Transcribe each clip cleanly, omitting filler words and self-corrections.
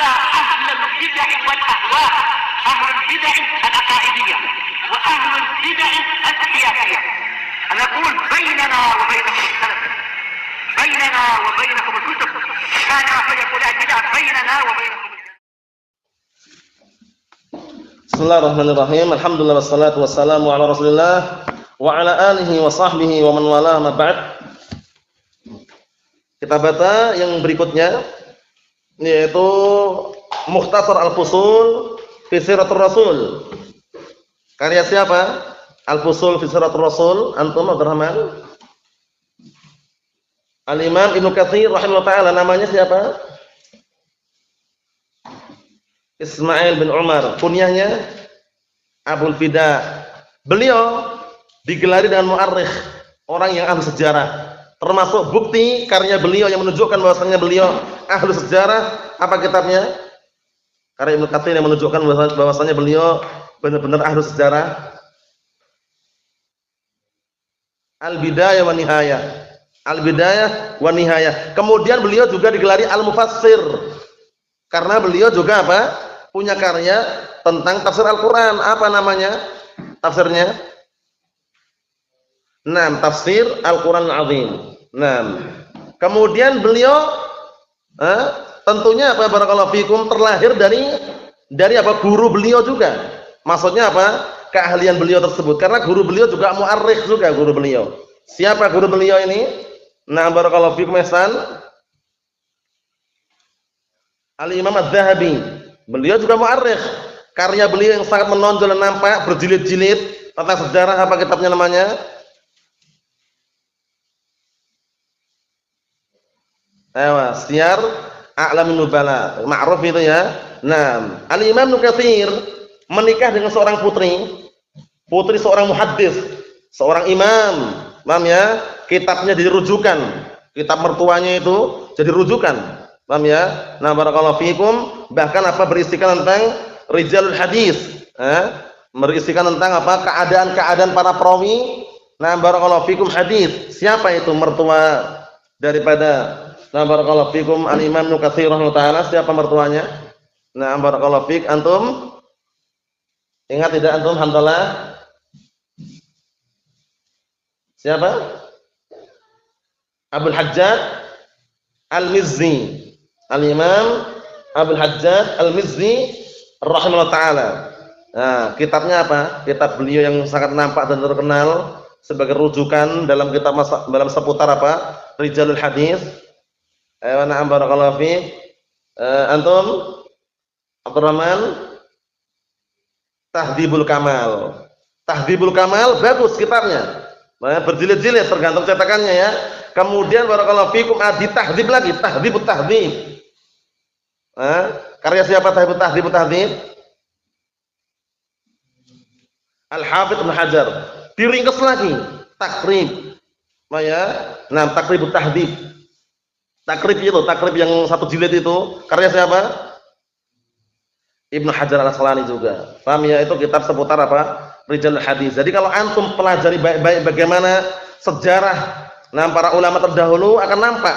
على أهل البدع والأهواء، أهل البدع العقائدية وأهل البدع السياسية. أنا أقول بيننا وبينكم السلف، بيننا وبينكم الكتب، كان فيقول البدع بيننا وبينكم. Bismillahirrahmanirrahim. Alhamdulillah wassalatu wassalamu ala Rasulillah wa ala alihi wa sahbihi wa man wala ma ba'd. Kita baca yang berikutnya yaitu Mukhtasar Al-Fusul fi Siratul Rasul. Karya siapa? Al-Fusul fi Siratul Rasul. Antum Abdurrahman? Al-Imam Ibnu Katsir rahimahullah taala, namanya siapa? Ismail bin Umar, kunyahnya Abul Fida. Beliau digelari dengan mu'arrikh, orang yang ahli sejarah. Termasuk bukti karya beliau yang menunjukkan bahwasanya beliau ahli sejarah, apa kitabnya? Karya Ibnu Katsir yang menunjukkan bahwasanya beliau benar-benar ahli sejarah. Al-Bidayah wa Nihayah. Al-Bidayah wa Nihayah. Kemudian beliau juga digelari Al-Mufassir. Karena beliau juga apa? Punya karya tentang tafsir Al-Quran. Apa namanya tafsirnya? Tafsir Al-Quran Al-Azim. Kemudian beliau tentunya apa, barakallahu fikum, terlahir dari apa? Guru beliau juga. Maksudnya apa? Keahlian beliau tersebut. Karena guru beliau juga mu'arrikh juga guru beliau. Siapa guru beliau ini? Barakallahu fikum ihsan. Al-Imam Adz-Dzahabi. Beliau juga mu'arrikh. Karya beliau yang sangat menonjol dan nampak berjilid-jilid tentang sejarah, apa kitabnya namanya? Siyar A'lamin Nubala. Ma'ruf itu ya. Al-Imam Ibnu Katsir menikah dengan seorang putri seorang muhaddis, seorang imam. Paham ya? Kitabnya jadi rujukan. Kitab mertuanya itu jadi rujukan. Paham ya? Barakallahu fikum, bahkan apa, berisikan tentang rijalul hadis, berisikan tentang apa? Keadaan-keadaan para perawi. Barakallahu fikum hadis. Siapa itu mertua daripada barakallahu fikum Al-Imam Ibnu Katsir rahimahullah taala? Siapa mertuanya? Barakallahu fik, antum ingat tidak antum? Hamdalah. Siapa? Abul Hajjaj Al-Mizzi. Al-Imam Abul Hajjaj Al-Mizzi rahimahullah taala. Kitabnya apa? Kitab beliau yang sangat nampak dan terkenal sebagai rujukan dalam kitab dalam seputar apa? Rijalul hadis. Barakallahu fiik. Antum Abdurrahman? Tahdhibul Kamal. Tahdhibul Kamal bagus kitabnya. Berjilid-jilid tergantung cetakannya ya. Kemudian barakallahu fikum ditahdzib lagi, Tahdhibut Tahdhib. Karya siapa Tahdhibut Tahdhib? Al-Hafidz Ibnu Hajar. Diringkas lagi, Takrib. Takribut Tahdhib. Takrib itu, takrib yang satu jilid itu, karya siapa? Ibnu Hajar Al-Asqalani juga. Paham ya? Itu kitab seputar apa? Rijalul hadis. Jadi kalau antum pelajari baik-baik bagaimana sejarah para ulama terdahulu, akan nampak.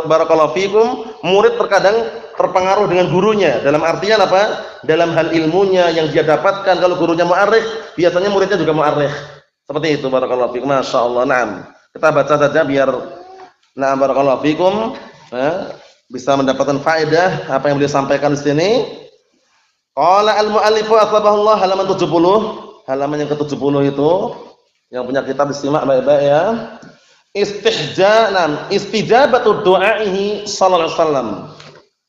Barakallahu fikum, murid terkadang terpengaruh dengan gurunya. Dalam artian apa? Dalam hal ilmunya yang dia dapatkan. Kalau gurunya mu'arrikh, biasanya muridnya juga mu'arrikh. Seperti itu, barakallahu fikum. Masyaallah. Kita baca saja biar barakallahu fikum bisa mendapatkan faedah apa yang beliau sampaikan di sini. Qala al-mu'allifu asbahullah, halaman 70. Halaman yang ke-70 itu. Yang punya kitab disimak baik-baik ya. Istijabatu du'aihi sallallahu alaihi wasallam.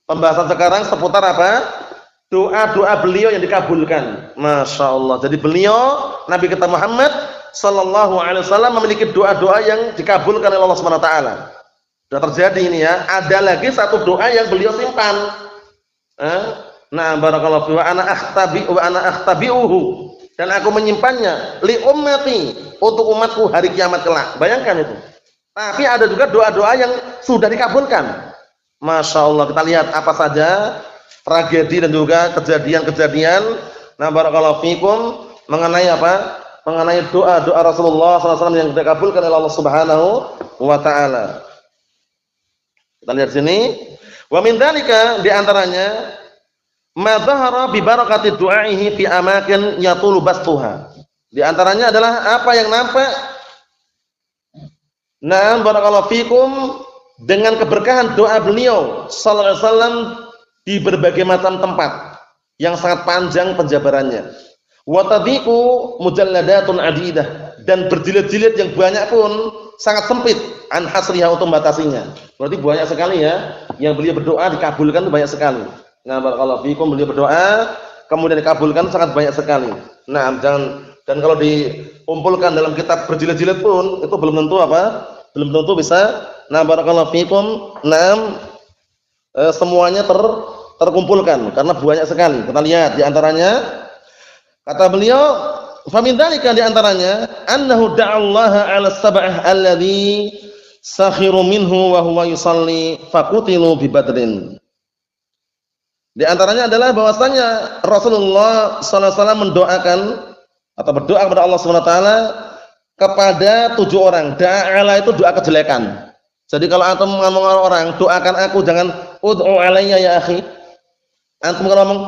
Pembahasan sekarang seputar apa? Doa-doa beliau yang dikabulkan. Masya Allah. Jadi beliau, Nabi kita Muhammad sallallahu alaihi wasallam, memiliki doa-doa yang dikabulkan oleh Allah Subhanahu wa taala. Sudah terjadi ini ya. Ada lagi satu doa yang beliau simpan. Barakallahu fi wa ana akhtabi'uhu, dan aku menyimpannya li ummati, untuk umatku hari kiamat kelak. Bayangkan itu. Tapi ada juga doa-doa yang sudah dikabulkan. Masya Allah. Kita lihat apa saja tragedi dan juga kejadian-kejadian barakallahu fikum mengenai apa? Mengenai doa-doa Rasulullah SAW yang dikabulkan oleh Allah Subhanahu wa taala. Kita lihat sini. Wa min dzalika di antaranya ma dhahara bi barakati du'aihi fi amakin yatulu bastuha. Di antaranya adalah apa yang nampak barakallahu fikum dengan keberkahan doa beliau sallallahu alaihi wasallam di berbagai macam tempat yang sangat panjang penjabarannya. Wa tadhiqu mujalladatun adidah, dan berjilid-jilid yang banyak pun sangat sempit an hasriha untuk membatasinya. Berarti banyak sekali ya yang beliau berdoa dikabulkan itu banyak sekali. Nah, barakallahu fikum beliau berdoa kemudian dikabulkan sangat banyak sekali. Nah, dan kalau dikumpulkan dalam kitab berjilid-jilid pun itu belum tentu apa? Belum tentu bisa. Nah, barakallahu fikum, semuanya terkumpulkan karena banyak sekali. Kita lihat di antaranya kata beliau, fa min dzalika di antaranya annahu da'allaha 'ala sab'ah alladhi sakhiru minhu wa huwa yusalli faqutilu bi badrin. Di antaranya adalah bahwasanya Rasulullah sallallahu alaihi wasallam mendoakan atau berdoa kepada Allah Subhanahu wa taala kepada 7 orang. Da'ala itu doa kejelekan. Jadi kalau antum ngomong orang, doakan aku, jangan ud'u alayya ya akhi. Antum kalau ngomong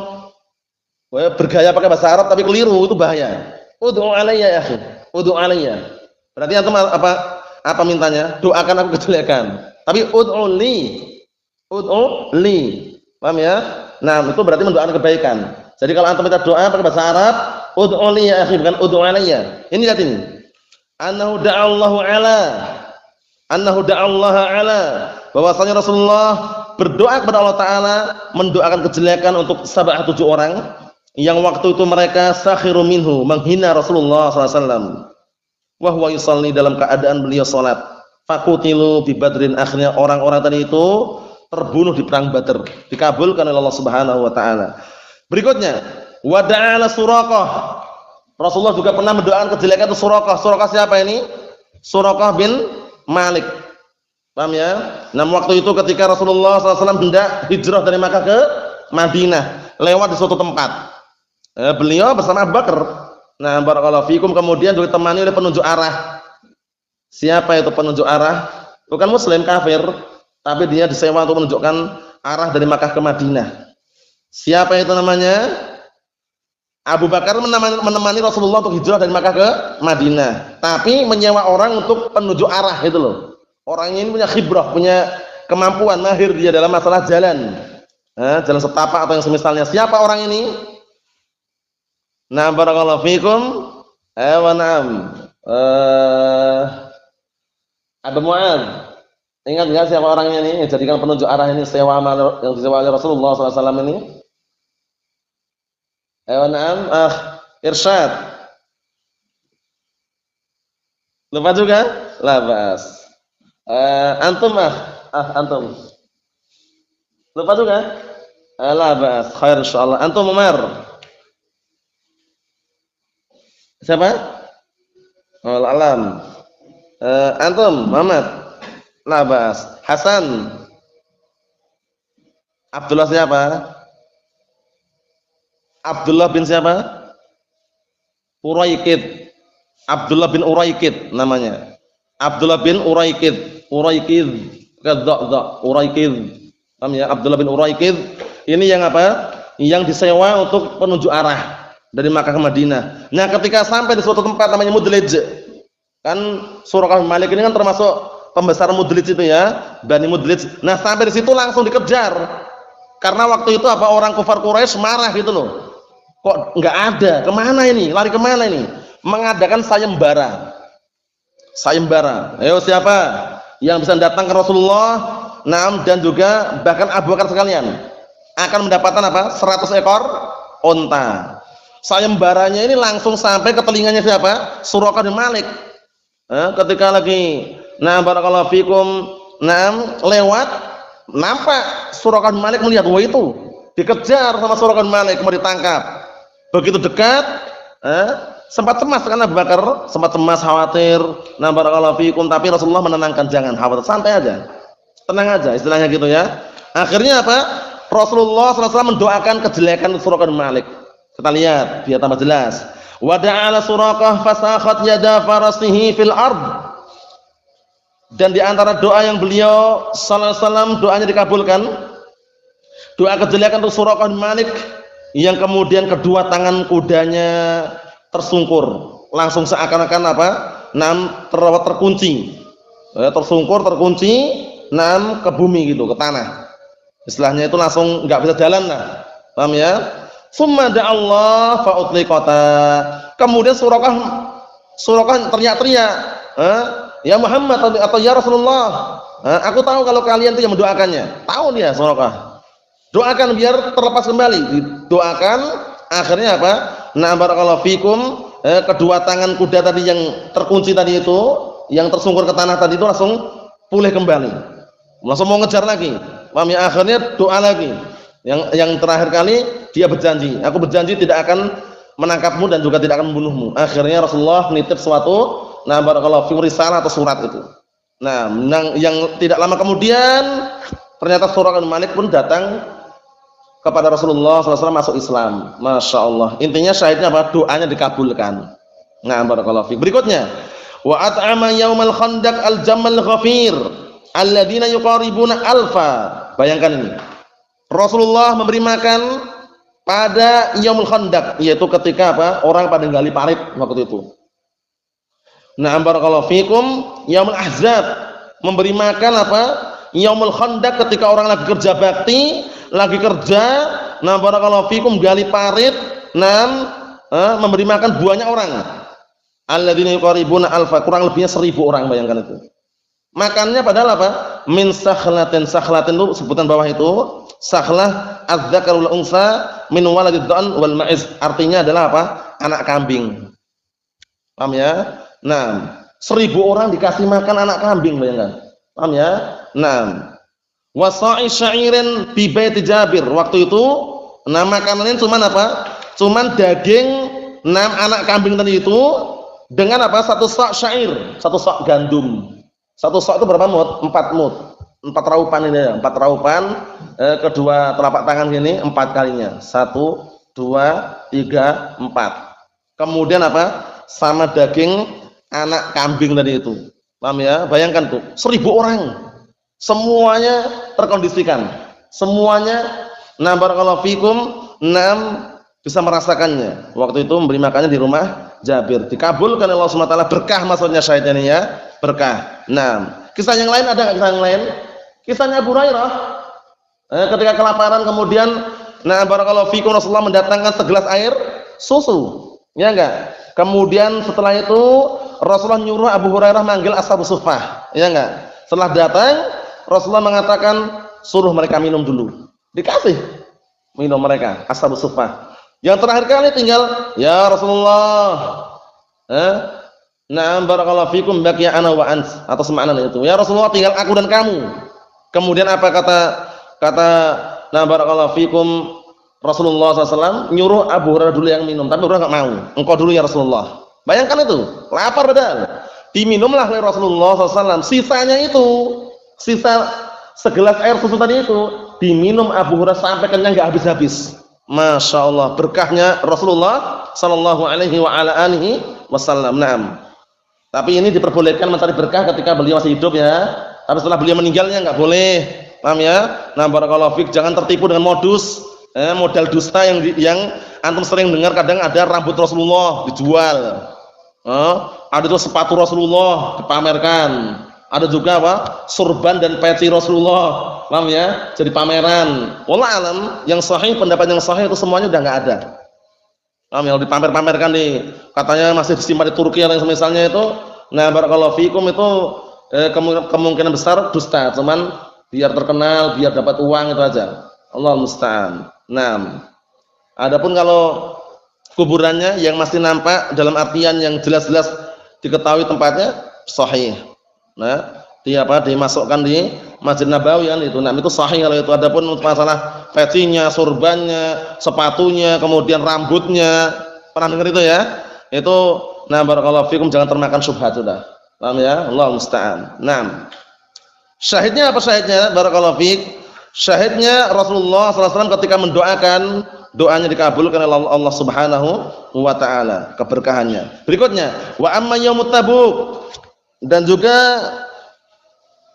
bergaya pakai bahasa Arab tapi keliru, itu bahaya. Ud'u alayya ya akhi. Ud'u alayya. Berarti antum apa mintanya? Doakan aku kejelekan. Tapi ud'u li. Ud'u li. Paham ya? Nah, itu berarti mendoakan kebaikan. Jadi kalau antum minta doa pakai bahasa Arab, ud'u li ya akhi, bukan ud'u alayya. Ini lihat ini. Annahu da'allahu ala, bahwasanya Rasulullah berdoa kepada Allah taala mendoakan kejelekan untuk 7 orang yang waktu itu mereka sakhiru minhu, menghina Rasulullah sallallahu alaihi wasallam. Wa huwa yusalli, dalam keadaan beliau salat. Faqutilu bi badrin, akhirnya orang-orang tadi itu terbunuh di perang Badar, dikabulkan oleh Allah Subhanahu wa taala. Berikutnya, wa da'ala Suraqah. Rasulullah juga pernah mendoakan kejelekan itu Suraqah. Suraqah siapa ini? Suraqah bin Malik. Paham ya? Nah, waktu itu ketika Rasulullah SAW hendak hijrah dari Makkah ke Madinah, lewat di suatu tempat. Beliau bersama Abu Bakar. Nah, barakallahu fikum, kemudian ditemani oleh penunjuk arah. Siapa itu penunjuk arah? Bukan muslim, kafir, tapi dia disewa untuk menunjukkan arah dari Makkah ke Madinah. Siapa itu namanya? Abu Bakar menemani Rasulullah untuk hijrah dari Makkah ke Madinah, tapi menyewa orang untuk penunjuk arah itu loh. Orangnya ini punya khibrah, punya kemampuan, mahir dia dalam masalah jalan. Jalan setapak atau yang semisalnya. Siapa orang ini? Nah, barakallahu fikum. Wa na'am. Abu Mu'adz. Ingat enggak siapa orangnya ini? Jadikan penunjuk arah ini sewa yang disewa oleh Rasulullah SAW ini. Wa na'am. Irsyad. Lupa juga? Labas. Antum antum. Lupa juga? Labas. Khair insyaallah. Antum Umar. Siapa? Alam. Antum Muhammad. Labas. Hasan. Abdullah siapa? Abdullah bin siapa? Uraikid. Abdullah bin Uraikid namanya. Abdullah bin Uraikid. Uraikid. Uraikid. Paham ya? Abdullah bin Uraikid ini yang apa? Yang disewa untuk penunjuk arah dari Makkah ke Madinah. Nah, ketika sampai di suatu tempat namanya Mudlij. Kan Suraqah bin Malik ini kan termasuk pembesar Mudlij itu ya, Bani Mudlij. Nah, sampai di situ langsung dikejar. Karena waktu itu apa, orang kufar Quraisy marah gitu loh. Kok enggak ada? Kemana ini? Lari kemana ini? Mengadakan sayembara. Sayembara. Ayo siapa yang bisa datang ke Rasulullah? Naam, dan juga bahkan Abu Bakar sekalian akan mendapatkan apa? 100 ekor unta. Sayembaranya ini langsung sampai ke telinganya siapa? Suraqah bin Malik. Ketika lagi barakallahu fikum, lewat, nampak Suraqah bin Malik, melihat, wah itu dikejar sama Suraqah bin Malik, mau ditangkap. Begitu dekat, sempat cemas kan Abu Bakar, sempat cemas, khawatir. Barakallahu fikum, tapi Rasulullah menenangkan, jangan khawatir, santai aja, tenang aja, istilahnya gitu ya. Akhirnya apa? Rasulullah SAW mendoakan kejelekan Suraqah bin Malik. Kita lihat biar tambah jelas. Wa da'ala Suraqah fasakhat yada farasihi fil ard. Dan di antara doa yang beliau sallallahu alaihi wasallam doanya dikabulkan, Doa kejelekan untuk Suraqah bin Malik yang kemudian kedua tangan kudanya tersungkur, langsung seakan-akan apa? Terkunci. Tersungkur, terkunci, ke bumi gitu, ke tanah. Istilahnya itu langsung enggak bisa jalan lah. Paham ya? Summa da'allah fa utliqata. Kemudian Suraqah teriak-teriak, ya Muhammad atau ya Rasulullah. Aku tahu kalau kalian itu yang mendoakannya. Tahu dia Suraqah. Doakan biar terlepas kembali. Didoakan, akhirnya apa? Na'am barakallahu fikum. Kedua tangan kuda tadi yang terkunci tadi itu, yang tersungkur ke tanah tadi itu langsung pulih kembali. Langsung mau ngejar lagi. Paham ya? Akhirnya doa lagi. Yang terakhir kali dia berjanji, aku berjanji tidak akan menangkapmu dan juga tidak akan membunuhmu. Akhirnya Rasulullah menitip suatu barakallahu fikum risalah atau surat itu. Nah, yang tidak lama kemudian ternyata Suraqah bin Malik pun datang kepada Rasulullah SAW masuk Islam. Masya Allah. Intinya syahidnya apa? Doanya dikabulkan. Nah, barakallahu fikum. Berikutnya, wa at'ama yaumal khandaq al-jammal ghafir alladzina yuqaribuna alfa. Bayangkan ini. Rasulullah memberi makan pada yaumul khandaq, yaitu ketika apa? Orang pada gali parit waktu itu. Na'am barakallahu fikum. Yaumul ahzab memberi makan apa? Yaumul khandaq ketika orang lagi kerja bakti, lagi kerja, na'am barakallahu fikum, gali parit, memberi makan banyak orang. Alladzina yuqaribuna alfa, kurang lebihnya 1000 orang, bayangkan itu. Makannya padahal apa? Min sakhlatin. Sakhlatin itu sebutan bawah itu. Sakhlah adz-dzakar wal unsa min waladid dha'n wal ma'iz. Artinya adalah apa? Anak kambing. Paham ya? Nah, 1000 orang dikasih makan anak kambing, bayangkan. Paham ya? Nah, wa sa'i sya'irin bi baiti Jabir. Waktu itu makanannya cuman apa? Cuman daging 6 anak kambing tadi itu dengan apa? 1 sa' syair, 1 sa' gandum. 1 sa' itu berapa mut? 4 mut. 4 raupan ini ya, 4 raupan, kedua telapak tangan gini 4 kalinya. 1, 2, 3, 4. Kemudian apa? Sama daging anak kambing tadi itu. Paham ya? Bayangkan tuh, 1000 orang. Semuanya terkondisikan. Semuanya barakallahu fikum bisa merasakannya. Waktu itu memberi makannya di rumah Jabir. Dikabulkan Allah Subhanahu wa taala, berkah maksudnya syahidnya ini ya, berkah. Kisah yang lain ada enggak kisah yang lain? Kisahnya Abu Hurairah ketika kelaparan kemudian barakallahu fikum Rasulullah mendatangkan segelas air susu. Ya enggak? Kemudian setelah itu Rasulullah nyuruh Abu Hurairah manggil Ashabus Suffah. Ya enggak? Setelah datang Rasulullah mengatakan suruh mereka minum dulu. Dikasih minum mereka Ashabus Suffah. Yang terakhir kali tinggal ya Rasulullah. Barakallahu fikum baqiya ana wa ants, atau semakna itu. Ya Rasulullah tinggal aku dan kamu. Kemudian apa kata barakallahu fikum Rasulullah SAW nyuruh Abu Hurairah dulu yang minum, tapi Abu Hurairah enggak mau. Engkau dulu ya Rasulullah. Bayangkan itu, lapar padahal. Diminumlah oleh Rasulullah SAW. Sisanya itu, sisa segelas air susu tadi itu diminum Abu Hurairah sampai kenyang enggak habis-habis. Masya Allah, berkahnya Rasulullah Sallallahu Alaihi Wasallam. Tapi ini diperbolehkan mencari berkah ketika beliau masih hidup ya. Tapi setelah beliau meninggalnya enggak boleh. Paham ya? Barakallahu fik, jangan tertipu dengan modus modal dusta yang antum sering dengar. Kadang ada rambut Rasulullah dijual. Ada tuh sepatu Rasulullah dipamerkan. Ada juga apa? Surban dan peci Rasulullah. Paham ya? Jadi pameran. Wallah alam, yang sahih, pendapat yang sahih itu semuanya udah enggak ada. Paham ya? Dipamer-pamerkan nih. Katanya masih disimpan di Turki yang semisalnya itu. Barakallahu fikum itu kemungkinan besar dusta, cuman biar terkenal, biar dapat uang itu aja. Allah musta'an. Adapun kalau kuburannya yang masih nampak dalam artian yang jelas-jelas diketahui tempatnya sahih. Dimasukkan di Masjid Nabawi kan itu. Itu sahih kalau itu. Adapun masalah pecinya, surbannya, sepatunya, kemudian rambutnya, pernah dengar itu ya? Itu barakallahu fikum, jangan termakan syubhat sudah. Paham ya? Allah musta'an. Syahidnya apa syahidnya? Barakallahu fik. Syahidnya Rasulullah SAW ketika mendoakan, doanya dikabulkan oleh Allah Subhanahu wa taala, keberkahannya. Berikutnya, wa amma yaumut Tabuk. Dan juga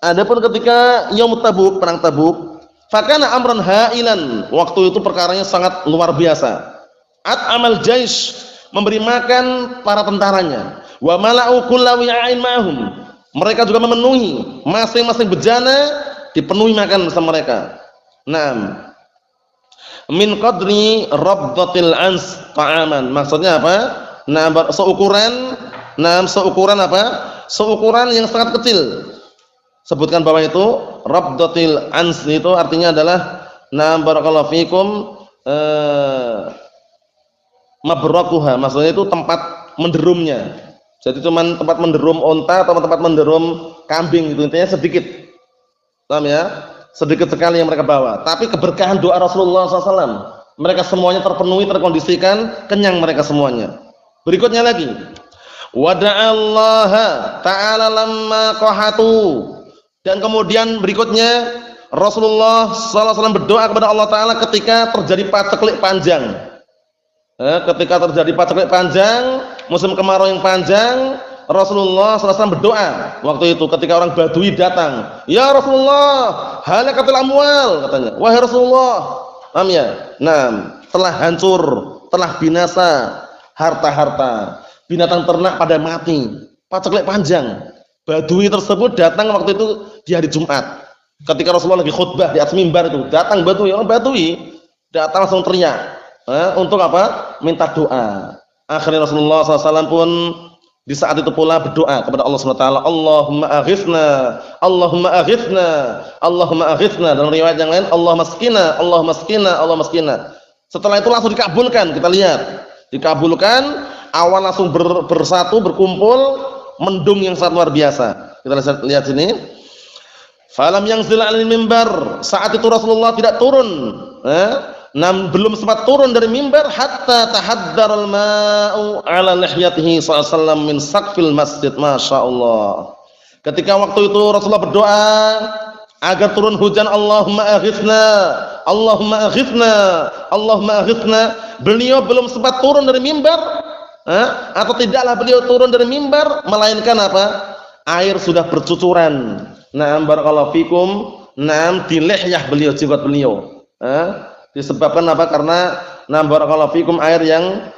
adapun ketika yaumut Tabuk, perang Tabuk, Fakana amran hailan. Waktu itu perkaranya sangat luar biasa. At'amal jaish, memberi makan para tentaranya. Wa mala'u kulla wi'ain ma'hum. Mereka juga memenuhi masing-masing bejana dipenuhi makan bersama mereka. Naam. Min qadri rabdatil ans ta'aman. Maksudnya apa? Nah, seukuran apa? Seukuran yang sangat kecil. Sebutkan bawah itu rabdatil ans itu artinya adalah barakallahu fikum mabrakuha. Maksudnya itu tempat menderumnya. Jadi cuman tempat menderum unta atau tempat menderum kambing gitu, intinya sedikit. Paham ya? Sedikit sekali yang mereka bawa. Tapi keberkahan doa Rasulullah SAW, mereka semuanya terpenuhi, terkondisikan, kenyang mereka semuanya. Berikutnya lagi, wada'allaha ta'ala lamma qahatu. Dan kemudian berikutnya Rasulullah SAW berdoa kepada Allah Ta'ala ketika terjadi paceklik panjang. Ketika terjadi paceklik panjang, musim kemarau yang panjang, Rasulullah SAW berdoa waktu itu ketika orang Badui datang. Ya Rasulullah, halakatul amwal, katanya. Wahai Rasulullah, paham ya? Nah, telah hancur, telah binasa harta-harta, binatang ternak pada mati. Paceklik panjang. Badui tersebut datang waktu itu di hari Jumat. Ketika Rasulullah lagi khutbah di atas mimbar itu, datang Badui, orang Badui datang langsung teriak. Untuk apa? Minta doa. Akhirnya Rasulullah SAW pun di saat itu pula berdoa kepada Allah SWT. Allahumma aghithna, Allahumma aghithna, Allahumma aghithna. Dalam riwayat yang lain, Allahumma askina, Allahumma askina, Allahumma askina. Setelah itu langsung dikabulkan. Kita lihat, dikabulkan. Awan langsung bersatu, berkumpul, mendung yang sangat luar biasa. Kita lihat sini. Falam yanzil 'alal mimbar. Saat itu Rasulullah tidak turun. Belum sempat turun dari mimbar hatta tahaddaral ma'u 'ala lihyatihi sallallahu alaihi wasallam min saqfil masjid. Masyaallah. Ketika waktu itu Rasulullah berdoa agar turun hujan, Allahumma aghithna, Allahumma aghithna, Allahumma aghithna. Beliau belum sempat turun dari mimbar, atau tidaklah beliau turun dari mimbar melainkan apa? Air sudah bercucuran. Naam barakallahu fikum. Naam di lihyah beliau, jenggot beliau. Disebabkan apa? Karena barakallahu fikum air yang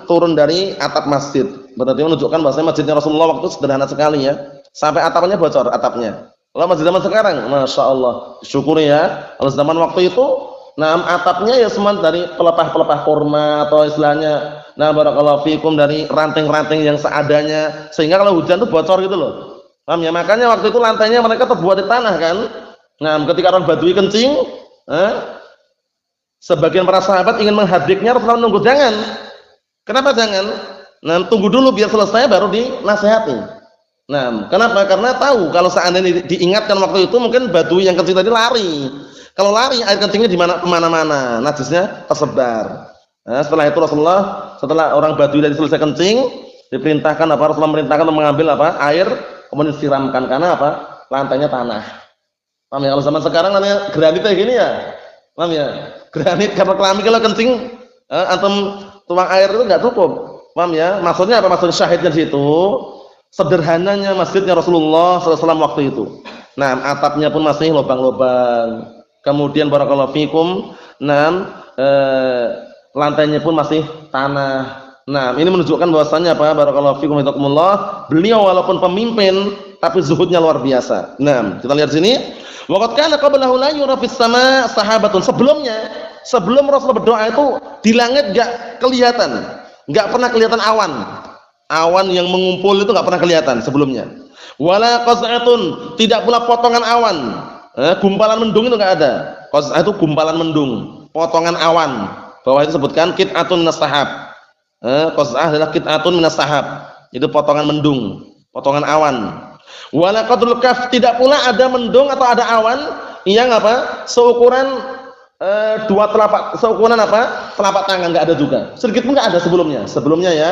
turun dari atap masjid. Berarti menunjukkan bahwasanya masjidnya Rasulullah waktu sederhana sekali ya. Sampai atapnya bocor atapnya. Kalau masjid zaman sekarang, Masya Allah, syukuri ya. Kalau zaman waktu itu, atapnya ya semua dari pelepah-pelepah kurma atau istilahnya, barakallahu fikum dari ranting-ranting yang seadanya. Sehingga kalau hujan itu bocor gitu loh. Paham ya? Makanya waktu itu lantainya mereka terbuat di tanah kan. Ketika orang Badui kencing, sebagian para sahabat ingin menghadiknya, Rasulullah menunggu, jangan. Kenapa jangan? Tunggu dulu biar selesai baru dinasehati. Kenapa? Karena tahu kalau seandainya diingatkan waktu itu mungkin Badui yang kencing tadi lari. Kalau lari air kencingnya di mana-mana, najisnya tersebar. Setelah itu Rasulullah, setelah orang Badui tadi selesai kencing, diperintahkan apa? Rasulullah merintahkan untuk mengambil apa? Air kemudian siramkan karena apa? Lantainya tanah. Paham ya? Kalau zaman sekarang namanya granit kayak gini ya. Paham ya? Granit karena keramik kalau kencing antum tuang air itu enggak cukup. Paham ya? Maksudnya apa? Maksud syahidnya di situ sederhananya masjidnya Rasulullah SAW waktu itu. Atapnya pun masih lubang-lubang. Kemudian barakallahu fikum, lantainya pun masih tanah. Ini menunjukkan bahwasannya apa? Barakallahu fikum hidakumullah. Beliau walaupun pemimpin tapi zuhudnya luar biasa. Kita lihat sini. Waqad kana qablahu la yura fis sama sahabatun. Sebelum Rasulullah berdoa itu di langit enggak kelihatan. Enggak pernah kelihatan awan. Awan yang mengumpul itu enggak pernah kelihatan sebelumnya. Wala qaz'atun, tidak pula potongan awan. Gumpalan mendung itu enggak ada. Qaz'ah itu gumpalan mendung, potongan awan. Bawah itu sebutkan qit'atun minas sahab. Qaz'ah adalah qit'atun minas sahab. Itu potongan mendung, potongan awan. Wala qadrul kaf, tidak pula ada mendung atau ada awan yang apa? Seukuran dua telapak, seukuran apa? Telapak tangan, enggak ada juga. Sedikit pun enggak ada sebelumnya ya.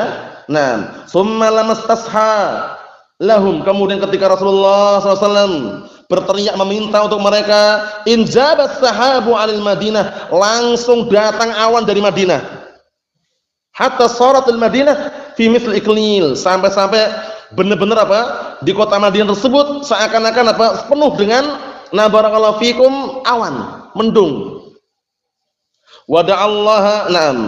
Summa lamastasha lahum, kemudian ketika Rasulullah SAW berteriak meminta untuk mereka, injabat sahabu alil Madinah, langsung datang awan dari Madinah. Hatta saratul Madinah fi mithl iklil, sampai-sampai benar-benar apa? Di kota Madinah tersebut seakan-akan apa? Penuh dengan Nah, barakallahu fikum awan, mendung. Wada'allaha na'am.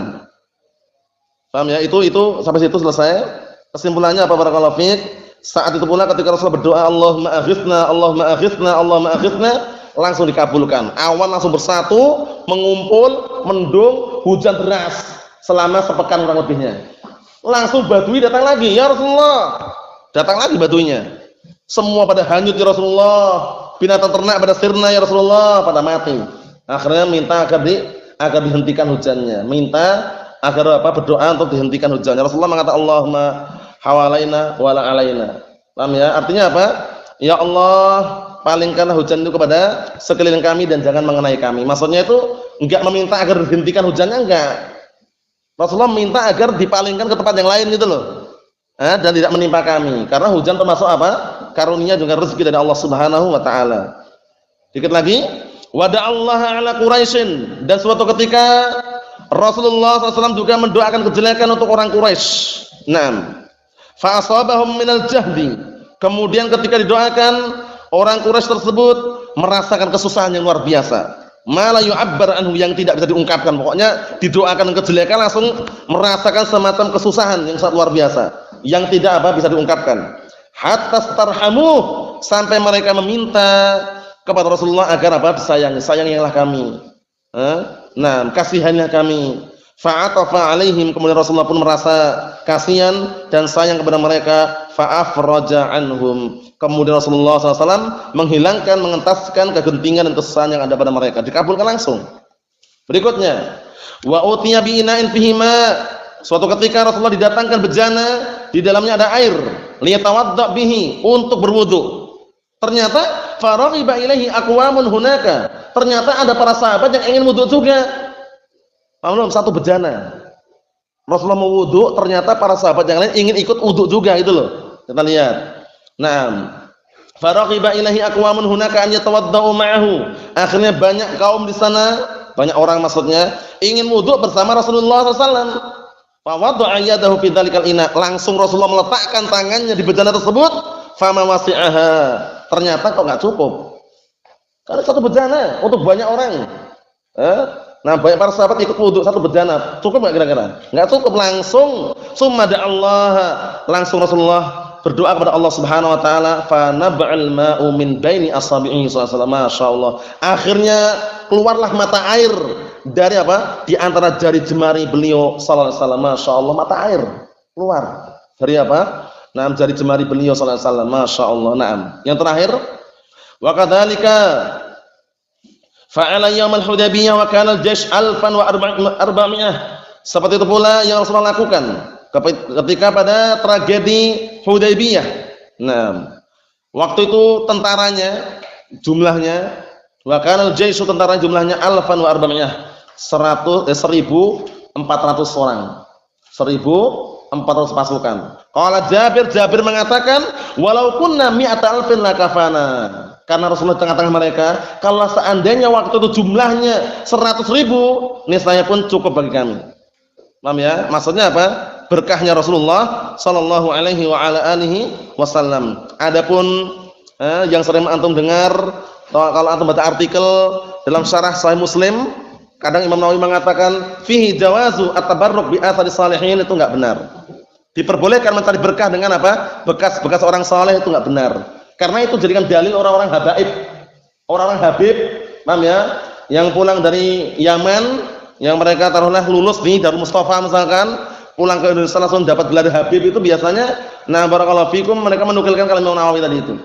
Paham ya? Itu sampai situ selesai. Kesimpulannya apa barakallahu fik? Saat itu pula ketika Rasulullah berdoa Allahumma aghithna, Allahumma aghithna, Allahumma aghithna, langsung dikabulkan. Awan langsung bersatu, mengumpul, mendung, hujan deras selama sepekan kurang lebihnya. Langsung badui datang lagi, ya Rasulullah. Datang lagi baduinya. Semua pada hanyut ya Rasulullah. Binatang ternak pada sirna ya Rasulullah, pada mati. Akhirnya minta agar dihentikan hujannya. Minta agar berdoa untuk dihentikan hujannya. Rasulullah mengatakan Allahumma hawalaina wala alaina. Paham ya? Artinya apa? Ya Allah, palingkanlah hujan itu kepada sekeliling kami dan jangan mengenai kami. Maksudnya itu enggak meminta agar dihentikan hujannya, enggak. Rasulullah minta agar dipalingkan ke tempat yang lain gitu loh. Dan tidak menimpa kami. Karena hujan termasuk apa? Karunia juga rezeki dari Allah Subhanahu wa taala. Dikit lagi, wada'allaha ala Quraisyin, dan suatu ketika Rasulullah SAW juga mendoakan kejelekan untuk orang Quraisy. Naam. Fa asabahum minal jahdi. Kemudian ketika didoakan, orang Quraisy tersebut merasakan kesusahan yang luar biasa. Ma la yu'abbar anhu, yang tidak bisa diungkapkan. Pokoknya didoakan kejelekan langsung merasakan semacam kesusahan yang sangat luar biasa, yang tidak bisa diungkapkan. Hatta starhamu, sampai mereka meminta kepada Rasulullah agar disayangi, sayangilah kami. Nah, kasihanilah kami. Fa'atafa alaihim, kemudian Rasulullah pun merasa kasihan dan sayang kepada mereka. Fa'afraja anhum, kemudian Rasulullah SAW menghilangkan, mengentaskan kegentingan dan kesusahan yang ada pada mereka. Dikabulkan langsung. Berikutnya, wa utiya bi ina'in fihi ma. Suatu ketika Rasulullah didatangkan bejana, di dalamnya ada air, liyatawadda bihi, untuk berwudu. Ternyata faraghiba ilaihi aqwamun hunaka. Ternyata ada para sahabat yang ingin wudu juga. Paham? Satu bejana. Rasulullah mau wudu, ternyata para sahabat yang lain ingin ikut wudu juga, itu loh. Kita lihat. Naam. Faraghiba ilaihi aqwamun hunaka an yatawaddau ma'ahu. Akhirnya banyak kaum di sana, banyak orang maksudnya, ingin wudu bersama Rasulullah SAW. Fawadda'a yadahu fi dzalikal ina. Langsung Rasulullah meletakkan tangannya di bejana tersebut. Fama wasi'aha. Ternyata kok enggak cukup. Karena satu bejana untuk banyak orang. Nah, banyak para sahabat ikut wudu satu bejana. Cukup enggak kira-kira? Enggak cukup. Langsung summa da'allah. Langsung Rasulullah berdoa kepada Allah Subhanahu wa taala, fa nab'al ma'u min baini asabi'i sallallahu. Masyaallah. Akhirnya keluarlah mata air dari Di antara jari jemari beliau sallallahu alaihi wasallam. Masyaallah, mata air keluar dari Nah, jari jemari beliau sallallahu alaihi wasallam. Masyaallah. Naam. Yang terakhir, wa kadzalika fa'ala yaumul Hudaybiyah wa kana al-jaysh 1400. Seperti itu pula yang Rasulullah lakukan ketika pada tragedi Hudaybiyah. Nah, waktu itu tentaranya jumlahnya, wa kana al-jaysh, tentara jumlahnya 1400, 1400 orang. 1400 pasukan. Qala Jabir mengatakan, walau kunna mi'ata alfin lakafana. Karena Rasulullah di tengah-tengah mereka, kalau seandainya waktu itu jumlahnya 100.000, niscaya pun cukup bagi kami. Paham ya? Maksudnya apa? Berkahnya Rasulullah sallallahu alaihi wa ala alihi wasallam. Adapun yang sering antum dengar, kalau antum baca artikel dalam syarah Sahih Muslim, kadang Imam Nawawi mengatakan fihi jawazu at-tabarruk bi athari salihin, itu enggak benar. Diperbolehkan mencari berkah dengan bekas-bekas orang saleh, itu enggak benar. Karena itu jadikan dalil orang-orang habaib. Orang-orang habib, paham ya? Yang pulang dari Yaman, yang mereka taruhlah lulus di Darul Mustafa misalkan, pulang ke Indonesia langsung dapat gelar habib, itu biasanya barakallahu fikum, mereka menukilkan kalimat Imam Nawawi tadi itu.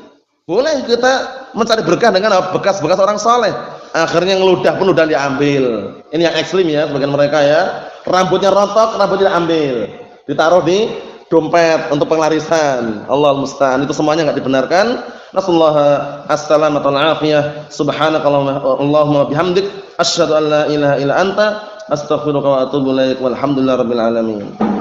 Boleh kita mencari berkah dengan bekas-bekas orang saleh. Akhirnya ngeludah pun udah diambil. Ini yang ekstrim ya, sebagian mereka ya. Rambutnya rontok, rambutnya diambil, ditaruh di dompet untuk penglarisan. Allahul musta'an. Itu semuanya enggak dibenarkan. Nasallahu as-salamata wal afiyah. Subhanakallahumma bihamdik asyhadu an la ilaha illa anta astaghfiruka wa atubu ilaik. Walhamdulillahirabbil alamin.